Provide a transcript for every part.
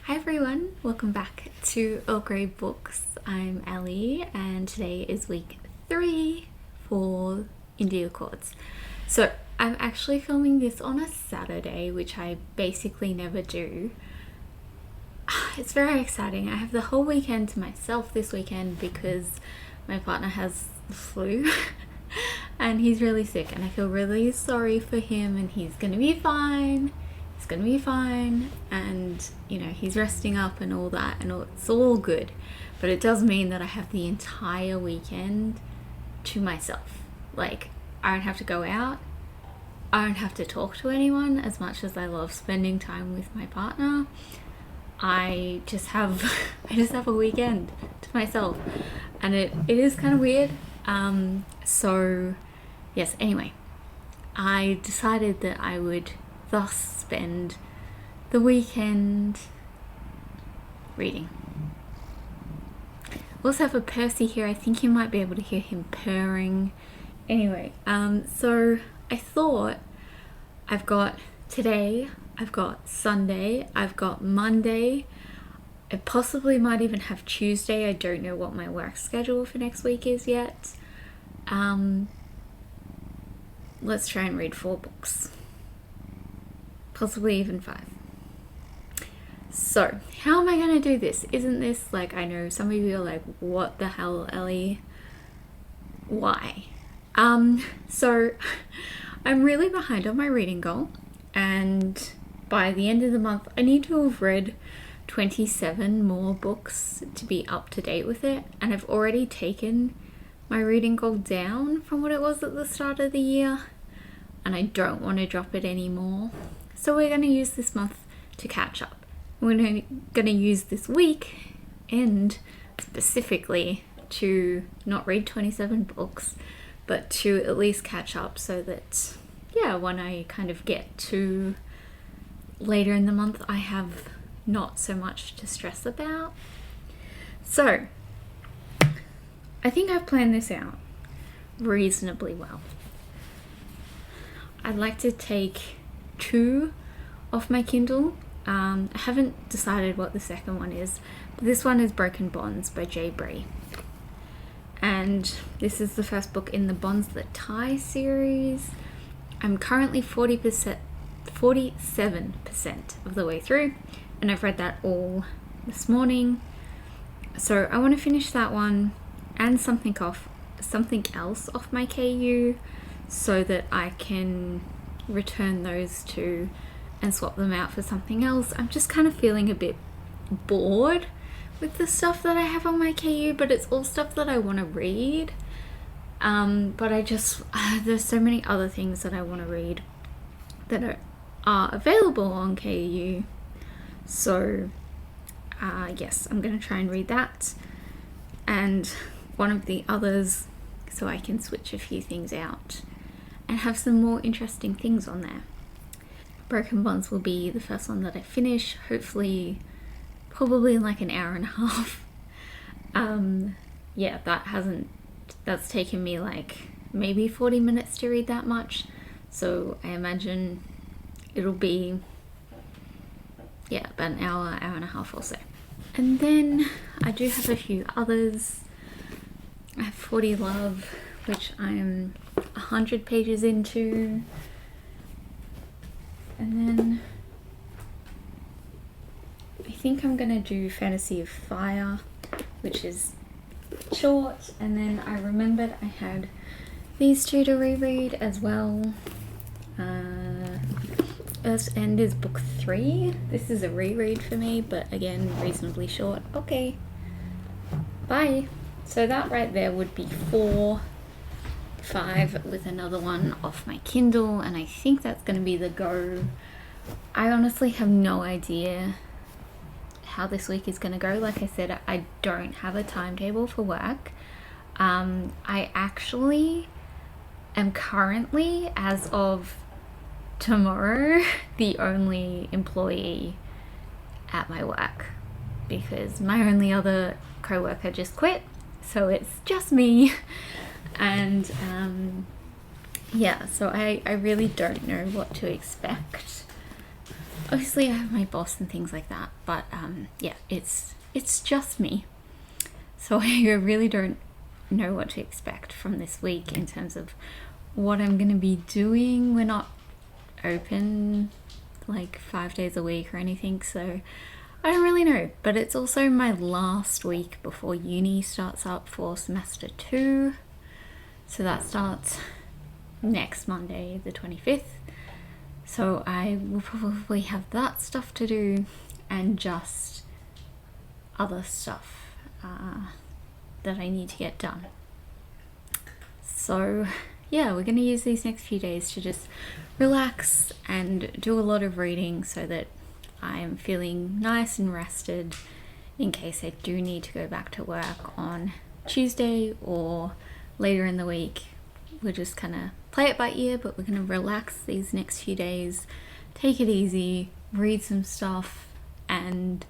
Hi everyone, welcome back to Earl Grey Books. I'm Ellie and today is week 3 for Indie Accords. So I'm actually filming this on a Saturday, which I basically never do. It's very exciting. I have the whole weekend to myself this weekend because my partner has the flu and he's really sick and I feel really sorry for him, and he's gonna be fine. And you know, he's resting up and all that, and it's all good, but it does mean that I have the entire weekend to myself. Like, I don't have to go out, I don't have to talk to anyone. As much as I love spending time with my partner, I just have a weekend to myself, and it is kind of weird. So yes, anyway, I decided that I would thus spend the weekend reading. We also have a Percy here. I think you might be able to hear him purring. Anyway, so I thought I've got today, I've got Sunday, I've got Monday, I possibly might even have Tuesday. I don't know what my work schedule for next week is yet. Let's try and read 4 books. Possibly even 5. So, how am I going to do this? Isn't this like, I know some of you are like, what the hell, Ellie? Why? So, I'm really behind on my reading goal, and by the end of the month, I need to have read 27 more books to be up to date with it, and I've already taken my reading goal down from what it was at the start of the year, and I don't want to drop it anymore. So we're going to use this month to catch up. We're going to use this week and specifically to not read 27 books, but to at least catch up, so that, yeah, when I kind of get to later in the month, I have not so much to stress about. So I think I've planned this out reasonably well. I'd like to take 2 off my Kindle. I haven't decided what the second one is, but this one is Broken Bonds by J. Bray. And this is the first book in the Bonds That Tie series. I'm currently 47% of the way through, and I've read that all this morning. So I want to finish that one and something else off my KU, so that I can return those 2 and swap them out for something else. I'm just kind of feeling a bit bored with the stuff that I have on my KU, but it's all stuff that I want to read. But I just, there's so many other things that I want to read that are available on KU. So yes, I'm going to try and read that and one of the others, so I can switch a few things out and have some more interesting things on there. Broken Bonds will be the first one that I finish, hopefully, probably in like an hour and a half. Yeah, that's taken me like maybe 40 minutes to read that much, so I imagine it'll be, yeah, about an hour and a half or so. And then I do have a few others. I have 40 Love, which I'm 100 pages into, and then I think I'm gonna do Fantasy of Fire, which is short, and then I remembered I had these 2 to reread as well. Earth's End is book 3. This is a reread for me, but again, reasonably short. Okay, bye. So that right there would be 4, 5 with another one off my Kindle, and I think that's going to be the go. I honestly have no idea how this week is going to go. Like I said, I don't have a timetable for work. I actually am currently, as of tomorrow, the only employee at my work, because my only other co-worker just quit, so it's just me. And yeah, so I really don't know what to expect obviously I have my boss and things like that, but yeah, it's just me. So I really don't know what to expect from this week in terms of what I'm going to be doing. We're not open like 5 days a week or anything, so I don't really know. But it's also my last week before uni starts up for semester 2, so that starts next Monday the 25th. So I will probably have that stuff to do and just other stuff that I need to get done. So yeah, we're going to use these next few days to just relax and do a lot of reading so that I am feeling nice and rested in case I do need to go back to work on Tuesday or later in the week. We're just kind of play it by ear, but we're going to relax these next few days, take it easy, read some stuff, and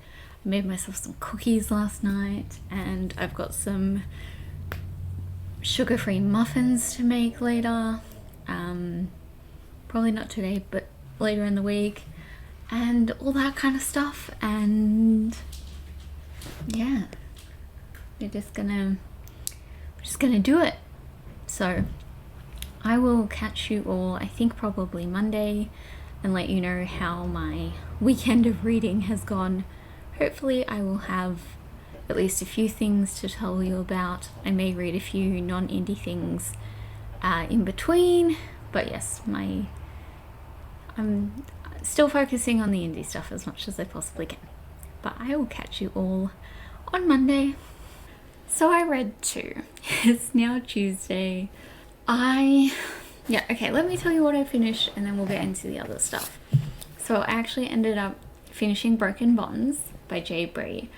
I made myself some cookies last night, and I've got some sugar-free muffins to make later, probably not today, but later in the week, and all that kind of stuff. And yeah, we're just gonna do it. So I will catch you all, I think probably Monday, and let you know how my weekend of reading has gone. Hopefully I will have at least a few things to tell you about. I may read a few non-indie things in between, but yes, I'm still focusing on the indie stuff as much as I possibly can. But I will catch you all on Monday. So I read 2. It's now Tuesday. Okay, let me tell you what I finished and then we'll get into the other stuff. So I actually ended up finishing Broken Bonds by J. Bree,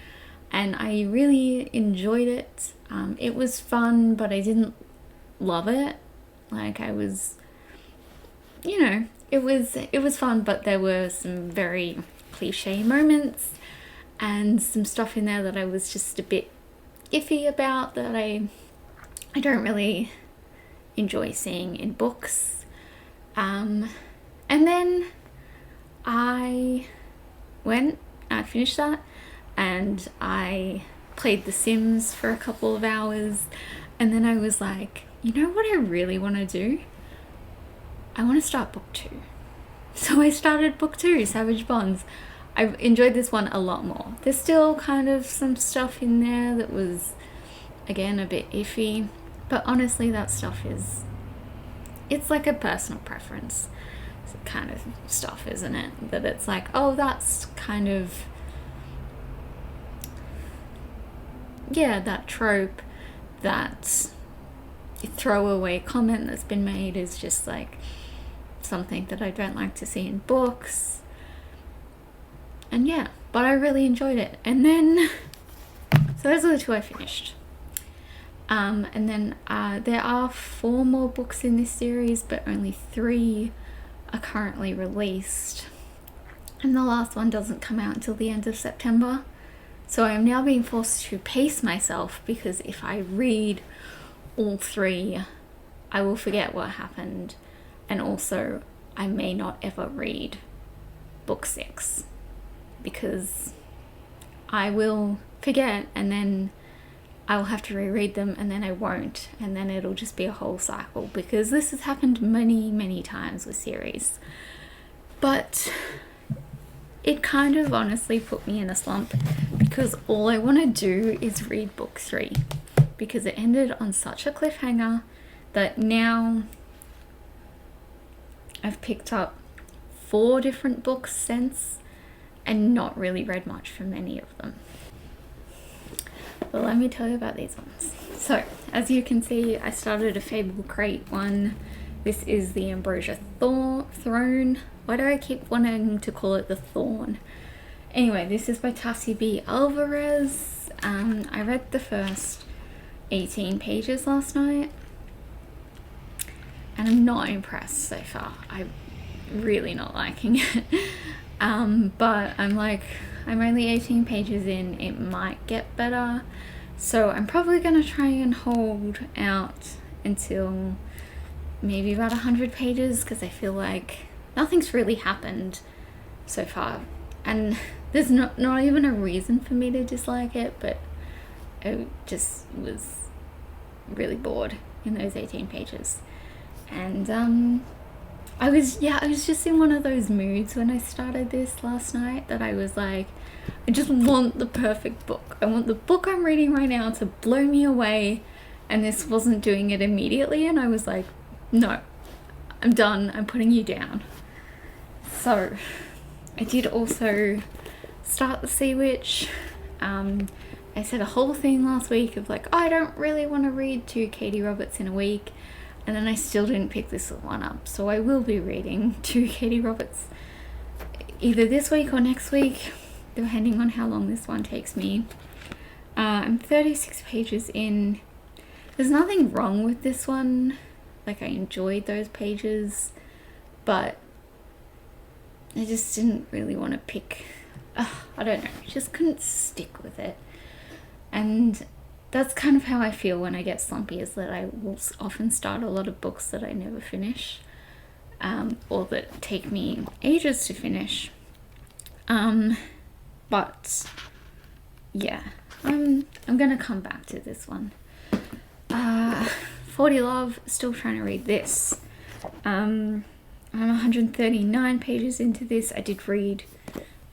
and I really enjoyed it. It was fun, but I didn't love it. Like, I was, it was fun, but there were some very cliche moments and some stuff in there that I was just a bit iffy about, that I don't really enjoy seeing in books. And then I finished that, and I played The Sims for a couple of hours, and then I was like, you know what I really want to do? I want to start book 2. So I started book 2, Savage Bonds. I've enjoyed this one a lot more. There's still kind of some stuff in there that was, again, a bit iffy, but honestly that stuff it's like a personal preference kind of stuff, isn't it? That it's like, oh, that's kind of, yeah, that trope, that throwaway comment that's been made is just like something that I don't like to see in books. And yeah, but I really enjoyed it. And then, so those are the 2 I finished. And then there are 4 more books in this series, but only 3 are currently released. And the last one doesn't come out until the end of September. So I am now being forced to pace myself, because if I read all 3, I will forget what happened. And also, I may not ever read book 6, because I will forget, and then I will have to reread them, and then I won't, and then it'll just be a whole cycle, because this has happened many, many times with series. But it kind of honestly put me in a slump, because all I want to do is read book 3, because it ended on such a cliffhanger that now I've picked up 4 different books since and not really read much from any of them. But let me tell you about these ones. So, as you can see, I started a Fable Crate one. This is the Ambrosia Throne. Why do I keep wanting to call it the Thorn? Anyway, this is by Tassie B. Alvarez. I read the first 18 pages last night, and I'm not impressed so far. I'm really not liking it. But I'm only 18 pages in, it might get better. So I'm probably going to try and hold out until maybe about 100 pages, because I feel like nothing's really happened so far. And there's not even a reason for me to dislike it, but I just was really bored in those 18 pages. And I was just in one of those moods when I started this last night that I was like, I just want the perfect book. I want the book I'm reading right now to blow me away, and this wasn't doing it immediately, and I was like, no, I'm done, I'm putting you down. So I did also start The Sea Witch. I said a whole thing last week of like, I don't really want to read 2 Katie Roberts in a week, and then I still didn't pick this one up. So I will be reading 2 Katie Roberts either this week or next week, depending on how long this one takes me. I'm 36 pages in. There's nothing wrong with this one. Like, I enjoyed those pages, but I just didn't really want to pick. I don't know, just couldn't stick with it. And that's kind of how I feel when I get slumpy, is that I will often start a lot of books that I never finish, or that take me ages to finish. But yeah, I'm gonna come back to this one. 40 Love, still trying to read this. I'm 139 pages into this. I did read,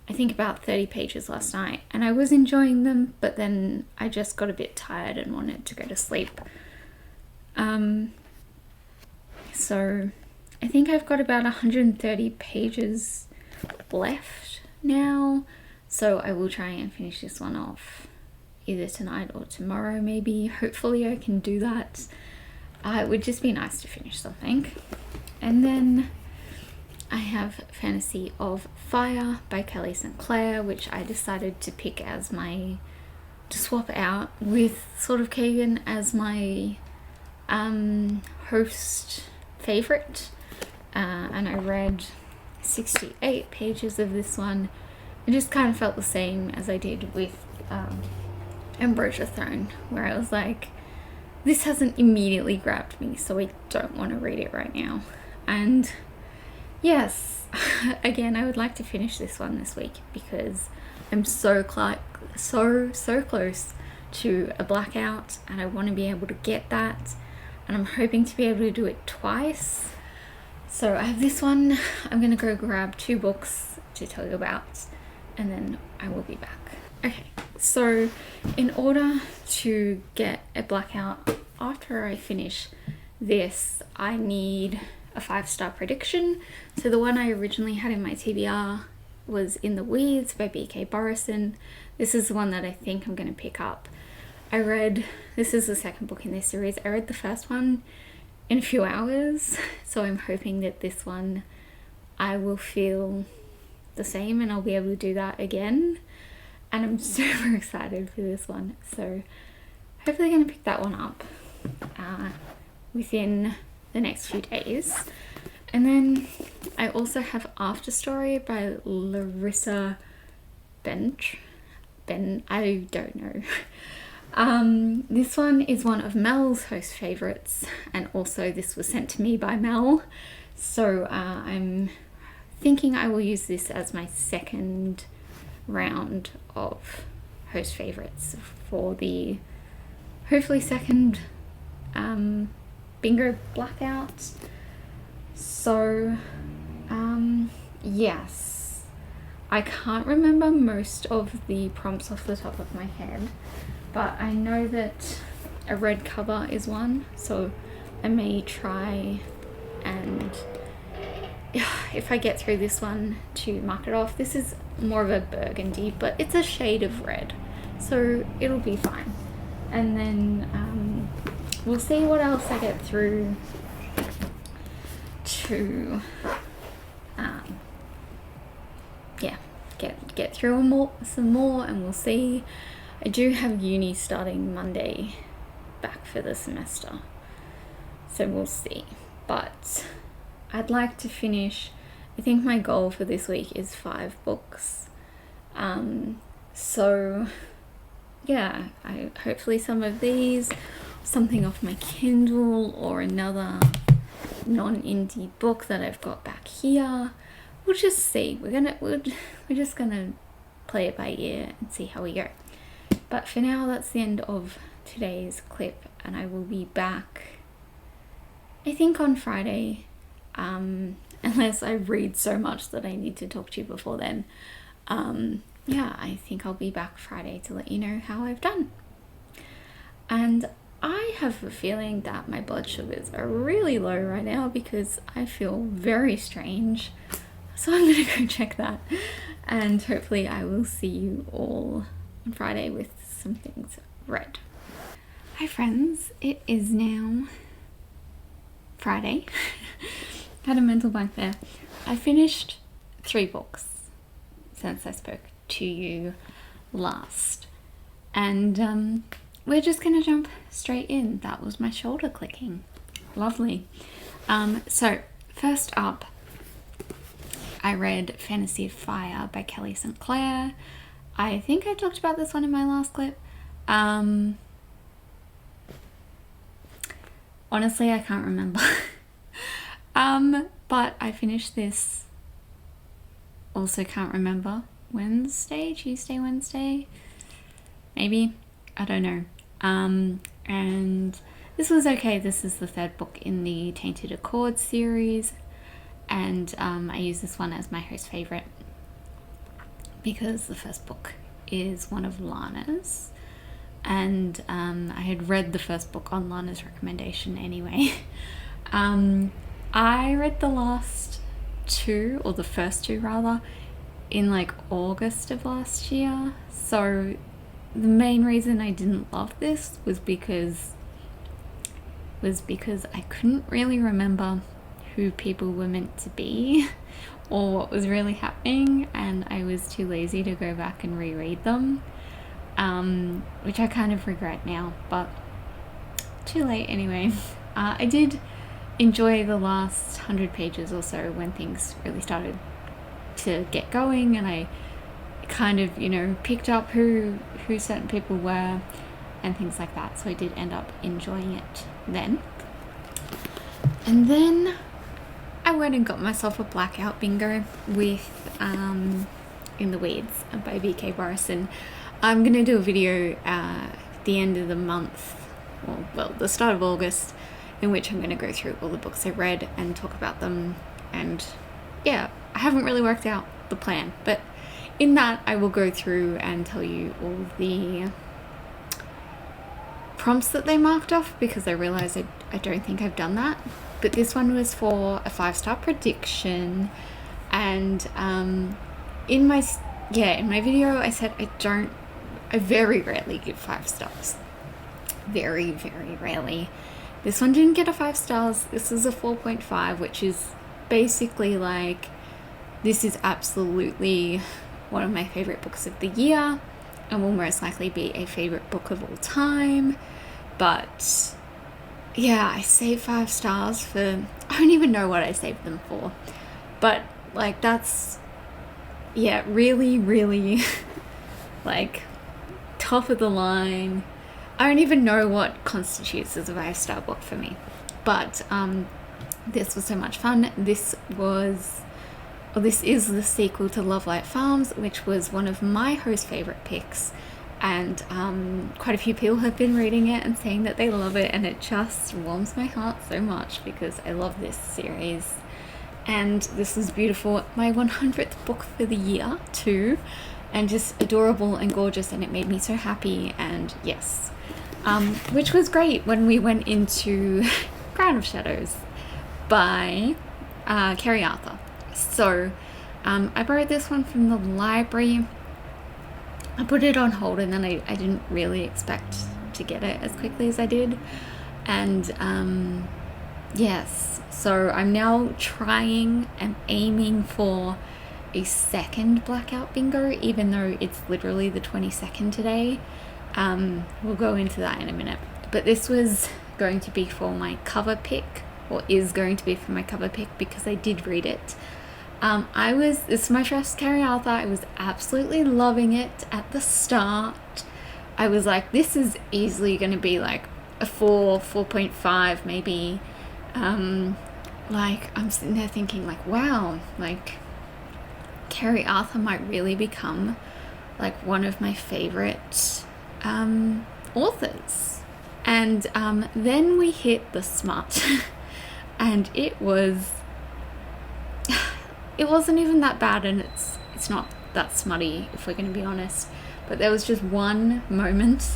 I think, about 30 pages last night, and I was enjoying them, but then I just got a bit tired and wanted to go to sleep. So I think I've got about 130 pages left now, so I will try and finish this one off either tonight or tomorrow maybe. Hopefully I can do that. It would just be nice to finish something. And then I have Fantasy of Fire by Kelly Sinclair, which I decided to pick as to swap out with Sword of Kagan as my host favorite. And I read 68 pages of this one. It just kind of felt the same as I did with Ambrosia Throne, where I was like, this hasn't immediately grabbed me, so I don't want to read it right now. And yes, again, I would like to finish this one this week because I'm so close to a Blackout, and I want to be able to get that, and I'm hoping to be able to do it twice. So I have this one. I'm gonna go grab 2 books to tell you about, and then I will be back. Okay, so in order to get a Blackout after I finish this, I need a 5-star prediction. So the one I originally had in my TBR was In the Weeds by B.K. Borison. This is the one that I think I'm going to pick up. This is the second book in this series. I read the first one in a few hours, so I'm hoping that this one I will feel the same and I'll be able to do that again. And I'm super excited for this one, so hopefully I'm going to pick that one up within the next few days. And then I also have After Story by Larissa Bench. I don't know. This one is one of Mel's host favorites, and also this was sent to me by Mel, so I'm thinking I will use this as my second round of host favorites for the hopefully second bingo Blackout. So yes, I can't remember most of the prompts off the top of my head, but I know that a red cover is one, so I may try and, if I get through this one, to mark it off. This is more of a burgundy, but it's a shade of red, so it'll be fine. And then we'll see what else I get through to get through some more, and we'll see. I do have uni starting Monday back for the semester, so we'll see. But I'd like to finish, I think my goal for this week is 5 books. So yeah, hopefully some of these, something off my Kindle, or another non-indie book that I've got back here. we'll just see. We're just gonna play it by ear and see how we go. But for now, that's the end of today's clip, and I will be back, I think, on Friday, unless I read so much that I need to talk to you before then. Yeah, I think I'll be back Friday to let you know how I've done. And I have a feeling that my blood sugars are really low right now because I feel very strange. So I'm gonna go check that, and hopefully I will see you all on Friday with some things read. Hi friends, it is now Friday. Had a mental blank there. I finished 3 books since I spoke to you last, and we're just gonna jump straight in. That was my shoulder clicking. Lovely. So first up, I read Fantasy of Fire by Kelly Sinclair. I think I talked about this one in my last clip. Honestly, I can't remember. But I finished this, also can't remember, Tuesday, Wednesday, maybe, I don't know. And this was okay. This is the 3rd book in the Tainted Accord series, and I use this one as my host favorite because the 1st book is one of Lana's, and I had read the 1st book on Lana's recommendation anyway. I read the last 2, or the first 2 rather, in like August of last year, so the main reason I didn't love this was because I couldn't really remember who people were meant to be or what was really happening, and I was too lazy to go back and reread them, which I kind of regret now, but too late anyway. I did enjoy the last 100 pages or so when things really started to get going, and I kind of, you know, picked up who certain people were and things like that, so I did end up enjoying it then. And then I went and got myself a Blackout bingo with In the Weeds by B.K. Borison. I'm gonna do a video at the end of the month, well, the start of August, in which I'm gonna go through all the books I read and talk about them. And yeah, I haven't really worked out the plan, but in that I will go through and tell you all the prompts that they marked off, because I realized I don't think I've done that. But this one was for a 5-star prediction, and in my video I said I very rarely give 5 stars. Very, very rarely. This one didn't get a 5 stars. This is a 4.5, which is basically like, this is absolutely one of my favorite books of the year and will most likely be a favorite book of all time. But yeah, I saved 5 stars for, I don't even know what I saved them for, but like, that's, yeah, really, really like top of the line. I don't even know what constitutes as a 5-star book for me, but this was so much fun. This is the sequel to Love Light Farms, which was one of my host favorite picks, and quite a few people have been reading it and saying that they love it, and it just warms my heart so much because I love this series. And this was beautiful, my 100th book for the year too, and just adorable and gorgeous, and it made me so happy. And yes, which was great when we went into Crown of Shadows by Carrie Arthur. So I borrowed this one from the library. I put it on hold, and then I didn't really expect to get it as quickly as I did. And yes, so I'm now trying and aiming for a 2nd Blackout bingo, even though it's literally the 22nd today. We'll go into that in a minute. But this was going to be for my cover pick, or is going to be for my cover pick, because I did read it. This is my first Carrie Arthur. I was absolutely loving it at the start. I was like, this is easily going to be like a 4.5 maybe. Like, I'm sitting there thinking like, wow, like Carrie Arthur might really become like one of my favorite authors. And then we hit the smut, and it wasn't even that bad, and it's not that smutty if we're going to be honest. But there was just one moment,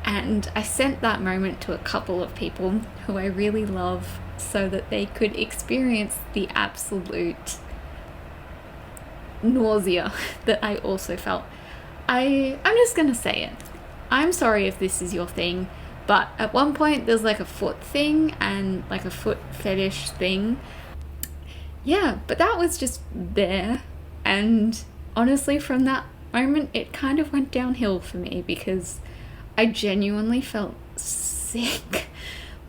and I sent that moment to a couple of people who I really love so that they could experience the absolute nausea that I also felt. I'm just gonna say it. I'm sorry if this is your thing, but at one point there's like a foot thing and like a foot fetish thing. Yeah, but that was just there, and honestly from that moment it kind of went downhill for me because I genuinely felt sick.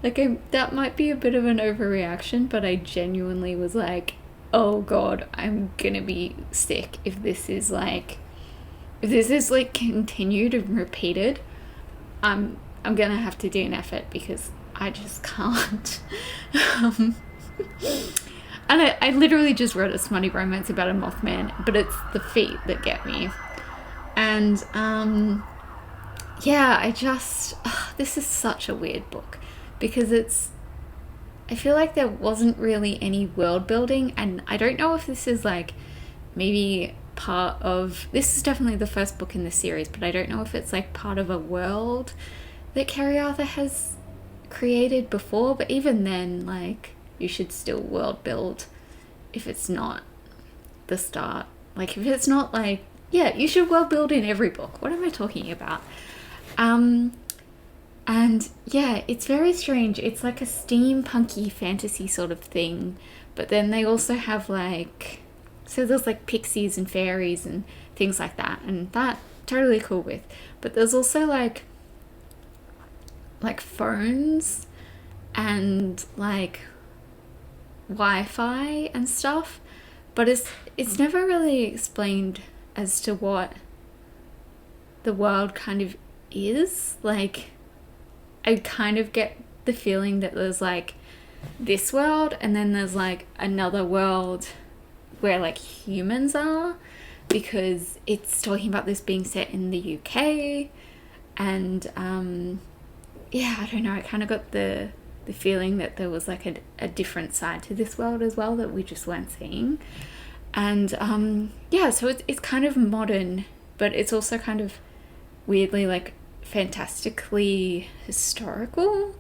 Like that might be a bit of an overreaction, but I genuinely was like, oh god, I'm gonna be sick if this is like continued and repeated. I'm gonna have to do an effort because I just can't. And I literally just wrote a smutty romance about a Mothman, but it's the feet that get me. And yeah, this is such a weird book because I feel like there wasn't really any world building, and I don't know if this is like maybe this is definitely the first book in the series, but I don't know if it's like part of a world that Carrie Arthur has created before. But even then, like, you should still world build if it's not the start. Like, if it's not like, yeah, you should world build in every book. What am I talking about? And yeah, it's very strange. It's like a steampunky fantasy sort of thing, but then they also have like, so there's like pixies and fairies and things like that, and that totally cool with. But there's also like phones and like Wi-Fi and stuff, but it's never really explained as to what the world kind of is. Like, I kind of get the feeling that there's like this world and then there's like another world where like humans are, because it's talking about this being set in the UK. And yeah, I don't know, I kind of got the feeling that there was like a different side to this world as well that we just weren't seeing. And yeah, so it's kind of modern, but it's also kind of weirdly like fantastically historical.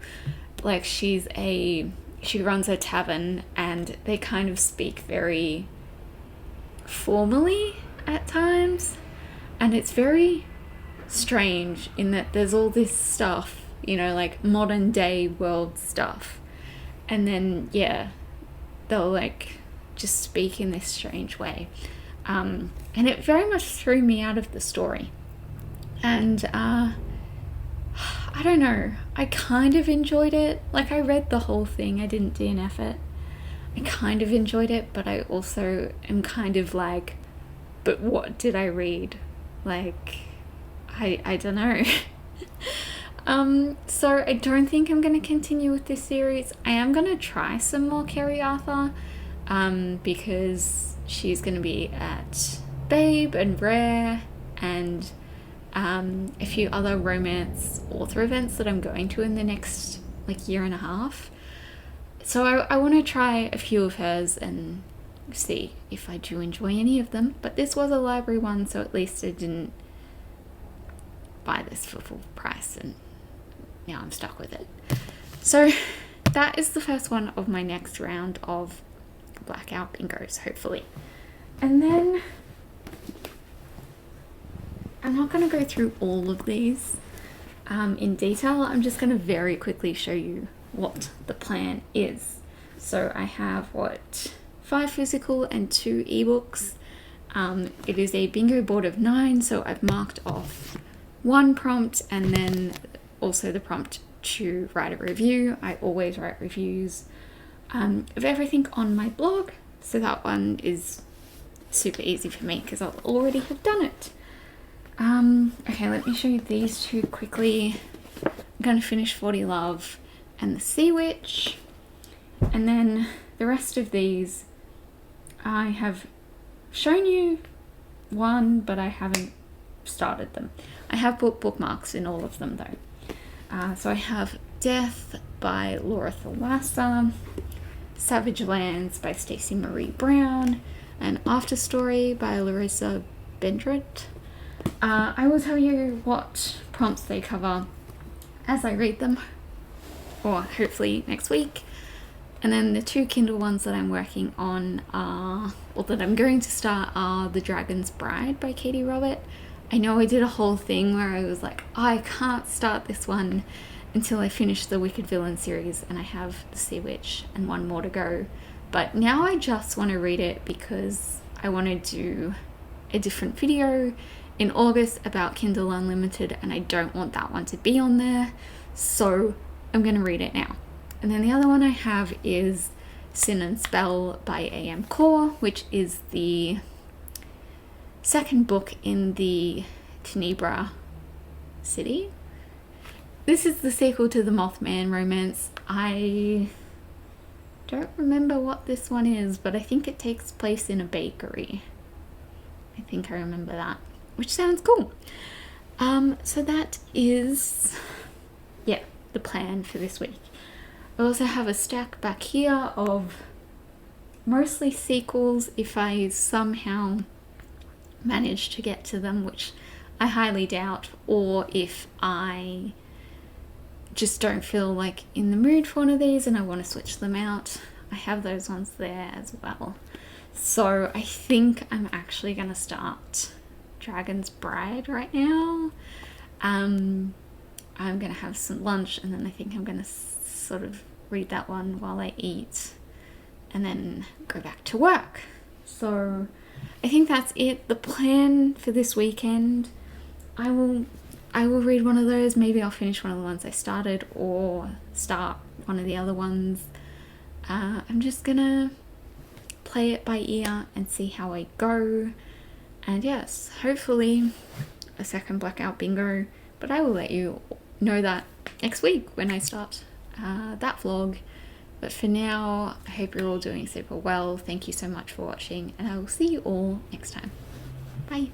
Like, she runs a tavern and they kind of speak very formally at times, and it's very strange in that there's all this stuff, you know, like modern day world stuff, and then yeah, they'll like just speak in this strange way, and it very much threw me out of the story. And I don't know, I kind of enjoyed it. Like, I read the whole thing, I didn't DNF it. I kind of enjoyed it, but I also am kind of like, but what did I read? Like, I don't know. So I don't think I'm going to continue with this series. I am going to try some more Carrie Arthur, because she's going to be at Babe and Rare and a few other romance author events that I'm going to in the next like year and a half. So I want to try a few of hers and see if I do enjoy any of them. But this was a library one, so at least I didn't buy this for full price, and now I'm stuck with it. So that is the first one of my next round of Blackout bingos, hopefully. And then I'm not going to go through all of these in detail. I'm just going to very quickly show you what the plan is. So I have 5 physical and 2 ebooks. It is a bingo board of 9, so I've marked off 1 prompt and then also the prompt to write a review. I always write reviews of everything on my blog, so that one is super easy for me because I'll already have done it. Okay, let me show you these 2 quickly. I'm going to finish 40 Love and the Sea Witch, and then the rest of these I have shown you one, but I haven't started them. I have put bookmarks in all of them though. So I have Death by Laura Thalassa, Savage Lands by Stacey Marie Brown, and After Story by Larissa Bendrit. I will tell you what prompts they cover as I read them, or hopefully next week. And then the 2 Kindle ones that I'm working on are, or that I'm going to start, are The Dragon's Bride by Katie Robert. I know I did a whole thing where I was like, I can't start this one until I finish the Wicked Villain series, and I have The Sea Witch and one more to go. But now I just want to read it because I want to do a different video in August about Kindle Unlimited, and I don't want that one to be on there. So I'm going to read it now. And then the other one I have is Sin and Spell by A.M. Core, which is the second book in the Tenebra city. This is the sequel to the Mothman romance. I don't remember what this one is, but I think it takes place in a bakery. I think I remember that, which sounds cool. So that is, yeah, the plan for this week. I also have a stack back here of mostly sequels if I somehow manage to get to them, which I highly doubt, or if I just don't feel like in the mood for one of these and I want to switch them out. I have those ones there as well. So I think I'm actually going to start Dragon's Bride right now. I'm going to have some lunch, and then I think I'm going to sort of read that one while I eat and then go back to work. So I think that's it. The plan for this weekend, I will read one of those. Maybe I'll finish one of the ones I started or start one of the other ones. I'm just gonna play it by ear and see how I go. And yes, hopefully a second Blackout bingo, but I will let you know that next week when I start that vlog. But for now, I hope you're all doing super well. Thank you so much for watching, and I will see you all next time. Bye.